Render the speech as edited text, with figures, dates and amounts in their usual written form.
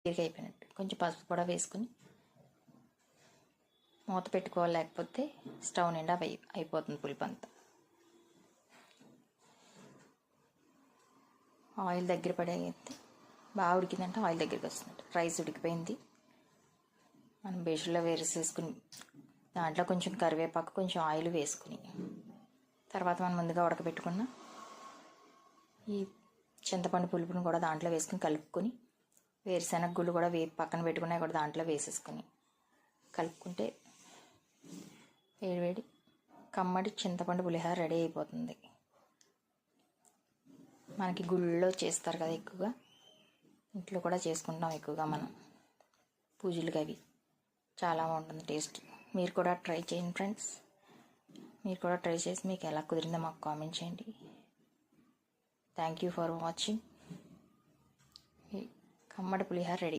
దగ్గరికి అయిపోయినట్టు. కొంచెం పసుపు కూడా వేసుకుని మూత పెట్టుకోవాలి, లేకపోతే స్టవ్ నిండా అయిపోతుంది పులుపు అంతా. ఆయిల్ దగ్గర పడేస్తే బాగా ఉడికిందంటే ఆయిల్ దగ్గరికి వస్తున్నట్టు. రైస్ ఉడికిపోయింది. మనం బేషన్లో వేసేసుకుని దాంట్లో కొంచెం కరివేపాకు, కొంచెం ఆయిల్ వేసుకుని తర్వాత మనం ముందుగా ఉడకబెట్టుకున్న ఈ చింతపండు పులుపుని కూడా దాంట్లో వేసుకుని కలుపుకొని, వేరుశనగ గుళ్ళు కూడా పక్కన పెట్టుకున్నాయి కూడా దాంట్లో వేసేసుకుని కలుపుకుంటే వేడివేడి కమ్మడి చింతపండు పులిహోర రెడీ అయిపోతుంది. మనకి గుళ్ళో చేస్తారు కదా ఎక్కువగా, ఇంట్లో కూడా చేసుకుంటాం ఎక్కువగా మనం పూజలుగా. అవి చాలా బాగుంటుంది టేస్ట్. మీరు కూడా ట్రై చేయండి ఫ్రెండ్స్. మీరు కూడా ట్రై చేసి మీకు ఎలా కుదిరిందో మాకు కామెంట్ చేయండి. Thank you for watching. కమ్మడి పులిహోర రెడీ.